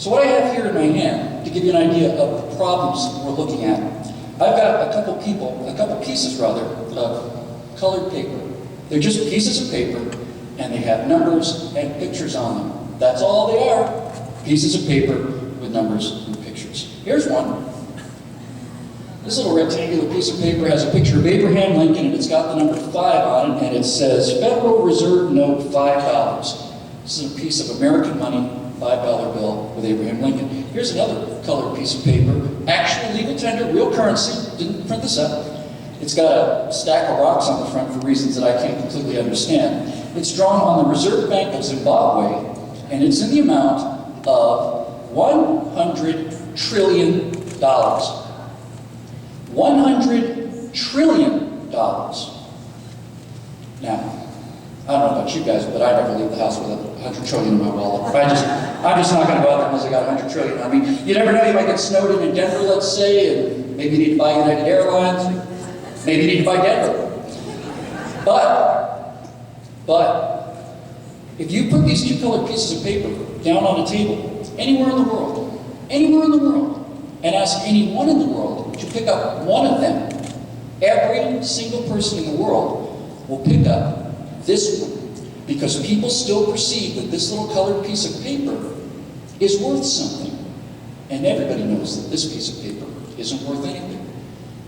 So what I have here in my hand, to give you an idea of the problems we're looking at, I've got a couple pieces of colored paper. They're just pieces of paper, and they have numbers and pictures on them. That's all they are, pieces of paper with numbers and pictures. Here's one. This little rectangular piece of paper has a picture of Abraham Lincoln, and it's got the number 5 on it, and it says Federal Reserve Note $5. This is a piece of American money, $5 bill with Abraham Lincoln. Here's another colored piece of paper, actual legal tender, real currency, didn't print this up. It's got a stack of rocks on the front for reasons that I can't completely understand. It's drawn on the Reserve Bank of Zimbabwe, and it's in the amount of $100 trillion. $100 trillion. Now, I don't know about you guys, but I never leave the house with $100 trillion in my wallet. I'm just not going to go out there unless I got $100 trillion. I mean, you never know, you might get snowed in Denver, let's say, and maybe you need to buy United Airlines, maybe you need to buy Denver. But, if you put these two colored pieces of paper down on a table, anywhere in the world, and ask anyone in the world to pick up one of them, every single person in the world will pick up this one, because people still perceive that this little colored piece of paper is worth something. And everybody knows that this piece of paper isn't worth anything.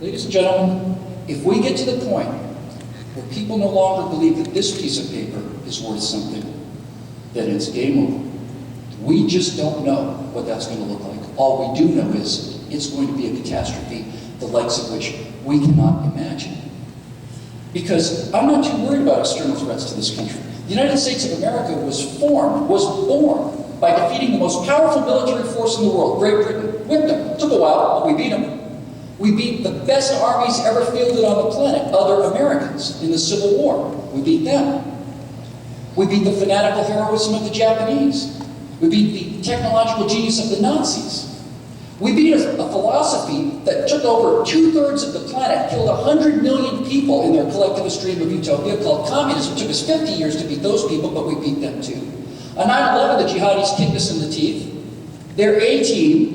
Ladies and gentlemen, if we get to the point where people no longer believe that this piece of paper is worth something, then it's game over. We just don't know what that's going to look like. All we do know is it's going to be a catastrophe, the likes of which we cannot imagine. Because I'm not too worried about external threats to this country. The United States of America was born by defeating the most powerful military force in the world, Great Britain. Whipped them. It took a while, but we beat them. We beat the best armies ever fielded on the planet, other Americans, in the Civil War. We beat them. We beat the fanatical heroism of the Japanese. We beat the technological genius of the Nazis. We beat a philosophy that took over 2/3 of the planet, killed 100 million people in their collectivist dream of utopia called communism. It took us 50 years to beat those people, but we beat them too. On 9/11, the jihadis kicked us in the teeth. Their A-team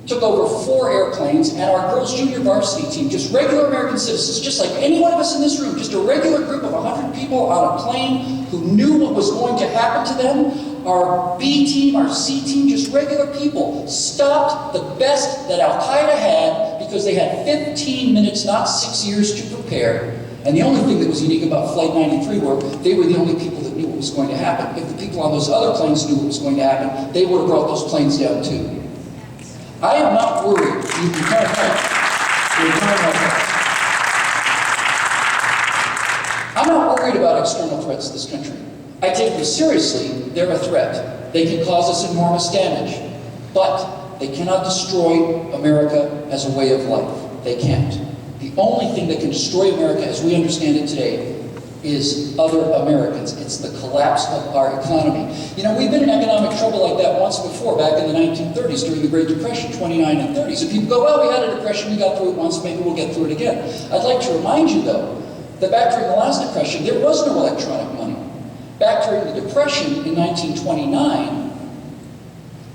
took over 4 airplanes, and our girls' junior varsity team, just regular American citizens, just like any one of us in this room, just a regular group of 100 people on a plane who knew what was going to happen to them. Our B team, our C team, just regular people, stopped the best that Al-Qaeda had because they had 15 minutes, not 6 years, to prepare. And the only thing that was unique about Flight 93 were they were the only people that knew what was going to happen. If the people on those other planes knew what was going to happen, they would have brought those planes down too. I am not worried. You can kind of I'm not worried about external threats to this country. I take them seriously. They're a threat. They can cause us enormous damage. But they cannot destroy America as a way of life. They can't. The only thing that can destroy America as we understand it today is other Americans. It's the collapse of our economy. You know, we've been in economic trouble like that once before, back in the 1930s during the Great Depression, 29 and 30s. And people go, well, we had a depression, we got through it once, maybe we'll get through it again. I'd like to remind you, though, that back during the last depression, there was no electronic money. Back during the Depression in 1929,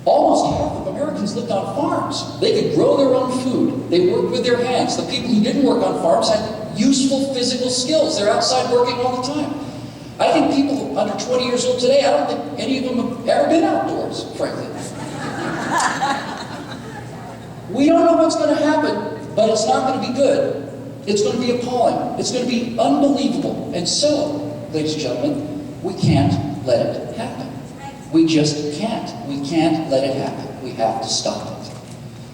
almost half of Americans lived on farms. They could grow their own food. They worked with their hands. The people who didn't work on farms had useful physical skills. They're outside working all the time. I think people under 20 years old today, I don't think any of them have ever been outdoors, frankly. We don't know what's going to happen, but it's not going to be good. It's going to be appalling. It's going to be unbelievable. And so, ladies and gentlemen, we can't let it happen. We just can't. We can't let it happen. We have to stop it.